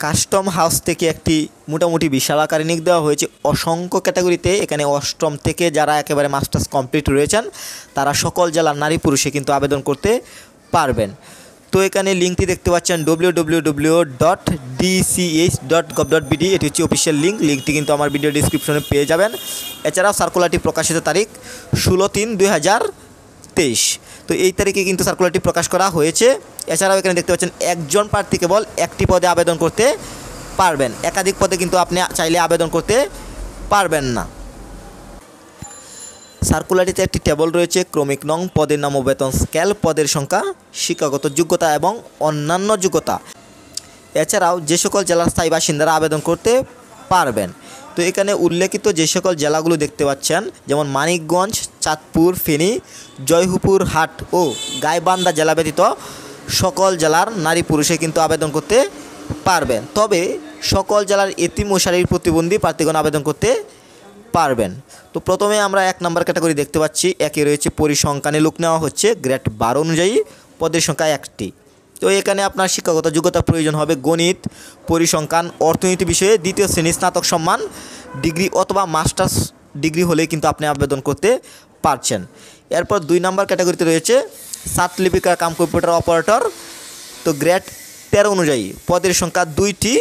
Custom house থেকে একটি মোটামুটি বিশাল আকারে নিয়োগ দেওয়া হয়েছে অসংখ্য ক্যাটাগরিতে। এখানে অষ্টম থেকে যারা একেবারে মাস্টার্স কমপ্লিট রয়েছেন তারা সকল জেলার নারী পুরুষে কিন্তু আবেদন করতে পারবেন। তো এখানে লিঙ্কটি দেখতে পাচ্ছেন www.dch.gov.bd, এটি হচ্ছে অফিসিয়াল লিঙ্কটি কিন্তু আমার ভিডিও ডিসক্রিপশনে পেয়ে যাবেন। এছাড়াও সার্কুলারটি প্রকাশিত তারিখ 16/3/2023। তো এই তারিখে কিন্তু সার্কুলারটি প্রকাশ করা হয়েছে। এছাড়াও এখানে দেখতে পাচ্ছেন একজন প্রার্থী কেবল একটি পদে আবেদন করতে পারবেন, একাধিক পদে কিন্তু আপনি চাইলে আবেদন করতে পারবেন না। সার্কুলারটিতে একটি টেবল রয়েছে, ক্রমিক নং, পদের নাম ও বেতন স্কেল, পদের সংখ্যা, শিক্ষাগত যোগ্যতা এবং অন্যান্য যোগ্যতা। এছাড়াও যে সকল জেলার স্থায়ী বাসিন্দারা আবেদন করতে পারবেন। তো এখানে উল্লেখিত যে সকল জেলাগুলো দেখতে পাচ্ছেন, যেমন মানিকগঞ্জ, চাঁদপুর, ফেনী, জয়পুরহাট ও গাইবান্ধা জেলা ব্যতীত সকল জেলার নারী পুরুষে কিন্তু আবেদন করতে পারবেন। তবে সকল জেলার এতিম ও শারীরিক প্রতিবন্ধী প্রার্থীগণ আবেদন করতে পারবেন। তো প্রথমে আমরা 1 নম্বর ক্যাটাগরি দেখতে পাচ্ছি। একে রয়েছে পরিসংখ্যানে লোক নেওয়া হচ্ছে গ্রেড 12 অনুযায়ী, পদের সংখ্যা 1টি। তো এখানে আপনার শিক্ষাগত যোগ্যতা প্রয়োজন হবে গণিত, পরিসংখ্যান, অর্থনীতি বিষয়ে 2য় শ্রেণী স্নাতক সম্মান ডিগ্রি অথবা মাস্টার্স ডিগ্রি হলে কিন্তু আপনি আবেদন করতে পারছেন। এরপর 2 নম্বর ক্যাটাগরিতে রয়েছে সাতলিপিকার কাম কম্পিউটার অপারেটর, তো গ্রেড 13 অনুযায়ী, পদের সংখ্যা 2টি।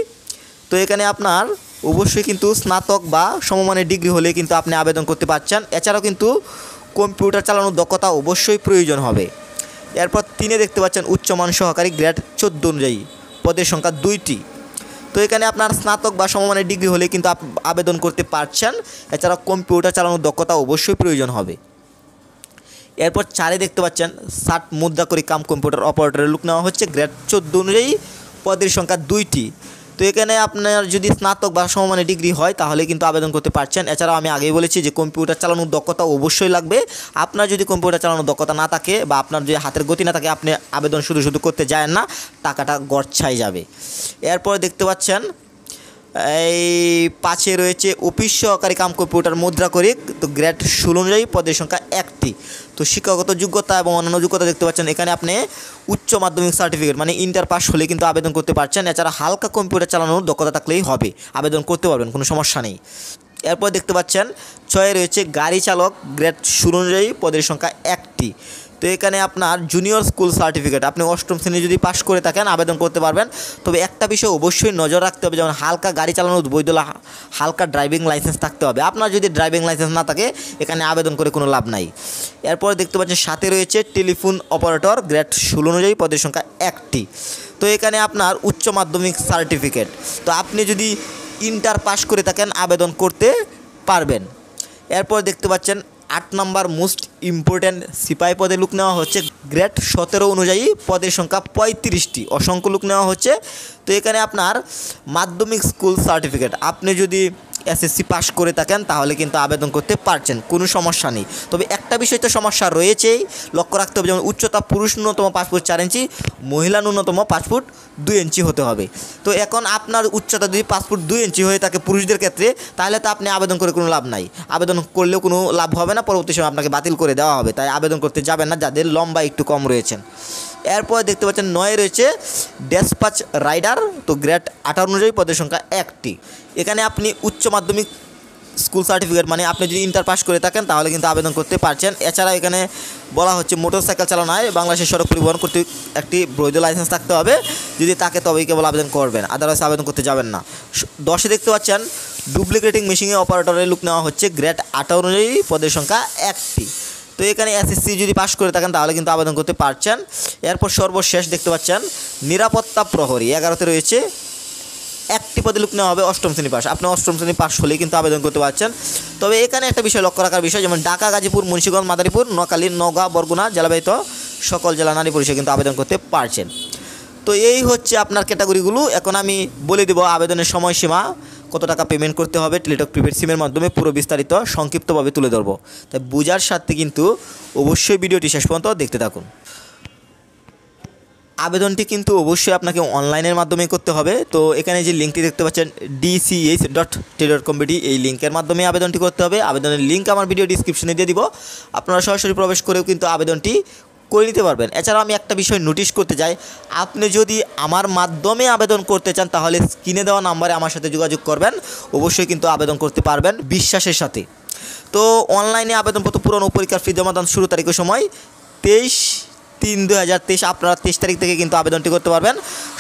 তো এখানে আপনার অবশ্যই কিন্তু স্নাতক বা সমমানের ডিগ্রি হলে কিন্তু আপনি আবেদন করতে পারছেন। এছাড়াও কিন্তু কম্পিউটার চালানোর দক্ষতা অবশ্যই প্রয়োজন হবে। এরপর 3-এ দেখতে পাচ্ছেন উচ্চমান সহকারী, গ্রেড 14 অনুযায়ী, পদের সংখ্যা 2টি। তো এখানে আপনার স্নাতক বা সমমানের ডিগ্রি হলে কিন্তু আবেদন করতে পারছেন। এছাড়াও কম্পিউটার চালানোর দক্ষতা অবশ্যই প্রয়োজন হবে। এরপর 4-এ দেখতে পাচ্ছেন 60 মুদ্রাকরী কাম কম্পিউটার অপারেটরের লোক নেওয়া হচ্ছে, গ্রেড 14 অনুযায়ী, পদের সংখ্যা 2টি। তো এখানে আপনার যদি স্নাতক বা সমমানের ডিগ্রি হয় তাহলে কিন্তু আবেদন করতে পারছেন। এছাড়াও আমি আগেই বলেছি যে কম্পিউটার চালানোর দক্ষতা অবশ্যই লাগবে। আপনার যদি কম্পিউটার চালানোর দক্ষতা না থাকে বা আপনার যদি হাতের গতি না থাকে, আপনি আবেদন শুধু করতে যায় না, টাকাটা গচ্ছায় যাবে। এরপর দেখতে পাচ্ছেন এই 5-এ রয়েছে অফিস সহকারী কাম কম্পিউটার মুদ্রাকরী, তো গ্রেড 16 অনুযায়ী, পদের সংখ্যা 1টি। তো শিক্ষাগত যোগ্যতা এবং অন্যান্য যোগ্যতা দেখতে পাচ্ছেন। এখানে আপনি উচ্চ মাধ্যমিক সার্টিফিকেট মানে ইন্টার পাস হলে কিন্তু আবেদন করতে পারছেন। এছাড়া হালকা কম্পিউটার চালানোর দক্ষতা থাকলেই হবে, আবেদন করতে পারবেন, কোনো সমস্যা নেই। এরপর দেখতে পাচ্ছেন 6-এ রয়েছে গাড়ি চালক, গ্রেড 16 অনুযায়ী, পদের সংখ্যা 1টি। তো এখানে আপনার জুনিয়র স্কুল সার্টিফিকেট, আপনি 8ম শ্রেণী যদি পাস করে থাকেন আবেদন করতে পারবেন। তবে একটা বিষয় অবশ্যই নজর রাখতে হবে, যেমন হালকা গাড়ি চালানোর বৈধ হালকা ড্রাইভিং লাইসেন্স থাকতে হবে। আপনার যদি ড্রাইভিং লাইসেন্স না থাকে এখানে আবেদন করে কোনো লাভ নাই। এরপর দেখতে পাচ্ছেন 7-এ রয়েছে টেলিফোন অপারেটর, গ্রেড 16 অনুযায়ী, পদের সংখ্যা 1টি। তো এখানে আপনার উচ্চ মাধ্যমিক সার্টিফিকেট, তো আপনি যদি ইন্টার পাস করে থাকেন আবেদন করতে পারবেন। এরপর দেখতে পাচ্ছেন 8 নম্বর মোস্ট ইম্পর্ট্যান্ট সিপাহি পদে লোক নেওয়া হচ্ছে, গ্রেড 17 অনুযায়ী, পদের সংখ্যা 35টি, অসংখ্য লোক নেওয়া হচ্ছে। তো এখানে আপনার মাধ্যমিক স্কুল সার্টিফিকেট, আপনি যদি এসএসসি পাস করে থাকেন তাহলে কিন্তু আবেদন করতে পারছেন, কোনো সমস্যা নেই। তবে একটা বিষয় তো সমস্যা রয়েছেই, লক্ষ্য রাখতে হবে, যেমন উচ্চতা পুরুষ ন্যূনতম 5 ফুট 4 ইঞ্চি, মহিলা ন্যূনতম 5 ফুট 2 ইঞ্চি হতে হবে। তো এখন আপনার উচ্চতা যদি 5 ফুট 2 ইঞ্চি হয়ে থাকে পুরুষদের ক্ষেত্রে, তাহলে তো আপনি আবেদন করে কোনো লাভ নাই, আবেদন করলেও কোনো লাভ হবে না, পরবর্তী সময় আপনাকে বাতিল করে দেওয়া হবে। তাই আবেদন করতে যাবেন না যাদের লম্বা একটু কম রয়েছেন। এরপর দেখতে পাচ্ছেন 9-এ রয়েছে ডেসপাচ রাইডার, তো গ্রেড 18 অনুযায়ী, পদের সংখ্যা 1টি। এখানে আপনি উচ্চ মাধ্যমিক স্কুল সার্টিফিকেট মানে আপনি যদি ইন্টার পাস করে থাকেন তাহলে কিন্তু আবেদন করতে পারছেন। এছাড়া এখানে বলা হচ্ছে মোটরসাইকেল চালানোয় বাংলাদেশের সড়ক পরিবহন কর্তৃক একটি বৈধ লাইসেন্স থাকতে হবে, যদি তাকে তবেই কেবল আবেদন করবেন, আদারওয়াইজ আবেদন করতে যাবেন না। 10-এ দেখতে পাচ্ছেন ডুপ্লিকেটিং মেশিনে অপারেটরের লোক নেওয়া হচ্ছে, গ্রেড 18 অনুযায়ী, পদের সংখ্যা 1টি। তো এখানে এসএসসি যদি পাস করে থাকেন তাহলে কিন্তু আবেদন করতে পারছেন। এরপর সর্বশেষ দেখতে পাচ্ছেন নিরাপত্তা প্রহরী, 11-তে রয়েছে 1টি পদে লোক নেওয়া হবে 8ম শ্রেণী পাস, আপনি 8ম শ্রেণী পাস হলেই কিন্তু আবেদন করতে পারছেন। তবে এখানে একটা বিষয় লক্ষ্য রাখার বিষয়, যেমন ঢাকা, গাজীপুর, মুন্সিগঞ্জ, মাদারীপুর, নোয়াখালী, নওগাঁ, বরগুনা জেলা ব্যতীত সকল জেলা নারী পুরুষে কিন্তু আবেদন করতে পারছেন। তো এই হচ্ছে আপনার ক্যাটাগরিগুলো। এখন আমি বলে দেব আবেদনের সময়সীমা, কত টাকা পেমেন্ট করতে হবে, টেলিটক প্রিপেড সিমের মাধ্যমে পুরো বিস্তারিত সংক্ষিপ্তভাবে তুলে ধরবো। তাই বোঝার সাথে কিন্তু অবশ্যই ভিডিওটি শেষ পর্যন্ত দেখতে থাকুন। আবেদনটি কিন্তু অবশ্যই আপনাকে অনলাইনের মাধ্যমে করতে হবে। তো এখানে যে লিঙ্কটি দেখতে পাচ্ছেন dch.tel.com.bd, এই লিঙ্কের মাধ্যমে আবেদনটি করতে হবে। আবেদনের লিঙ্ক আমার ভিডিও ডিসক্রিপশনে দিয়ে দিব, আপনারা সরাসরি প্রবেশ করেও কিন্তু আবেদনটি করে নিতে পারবেন। এছাড়াও আমি একটা বিষয় নোটিশ করতে চাই, আপনি যদি আমার মাধ্যমে আবেদন করতে চান তাহলে স্ক্রিনে দেওয়া নাম্বারে আমার সাথে যোগাযোগ করবেন, অবশ্যই কিন্তু আবেদন করতে পারবেন বিশ্বাসের সাথে। তো অনলাইনে আবেদনপত্র পূরণ ও পরীক্ষার ফি জমাদান শুরু তারিখের সময় 23/3/2023, আপনারা 23 তারিখ থেকে কিন্তু আবেদনটি করতে পারবেন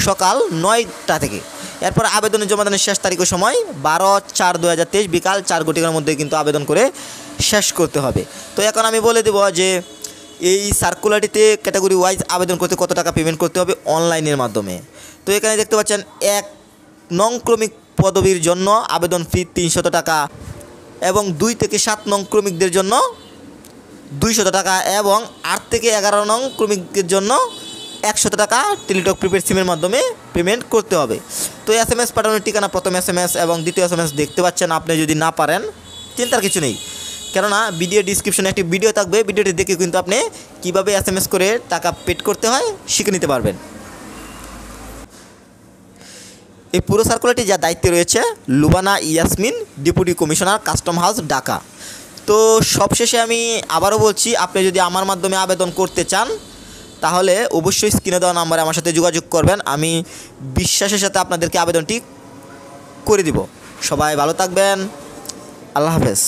সকাল 9টা থেকে। এরপর আবেদনের জমাদানের শেষ তারিখের সময় 12/4/2023 বিকাল 4 ঘটিকার মধ্যে কিন্তু আবেদন করে শেষ করতে হবে। তো এখন আমি বলে দেবো যে এই সার্কুলারটিতে ক্যাটাগরি ওয়াইজ আবেদন করতে কত টাকা পেমেন্ট করতে হবে অনলাইনের মাধ্যমে। তো এখানে দেখতে পাচ্ছেন 1 নং ক্রমিক পদবীর জন্য আবেদন ফি 300 টাকা এবং 2 থেকে 7 নং ক্রমিকদের জন্য 200 টাকা এবং 8 থেকে 11 নং ক্রমিকের জন্য 100 টাকা টেলিটক প্রিপেড সিমের মাধ্যমে পেমেন্ট করতে হবে। তো SMS পাঠানোর ঠিকানা প্রথম SMS এবং দ্বিতীয় SMS দেখতে পাচ্ছেন। আপনি যদি না পারেন চিন্তার কিছু নেই, কেননা ভিডিও ডিসক্রিপশনে একটি ভিডিও থাকবে, ভিডিওটি দেখে কিন্তু আপনি কীভাবে SMS করে টাকা পেড করতে হয় শিখে নিতে পারবেন। এই পুরো সার্কুলারটি যার দায়িত্বে রয়েছে Lubana Yasmin, deputy commissioner, custom house, Dhaka. তো সবশেষে আমি আবারও বলছি, আপনি যদি আমার মাধ্যমে আবেদন করতে চান তাহলে অবশ্যই স্ক্রিনে দেওয়া নাম্বারে আমার সাথে যোগাযোগ করবেন, আমি বিশ্বাসের সাথে আপনাদেরকে আবেদনটি করে দিব। সবাই ভালো থাকবেন, আল্লাহ হাফেজ।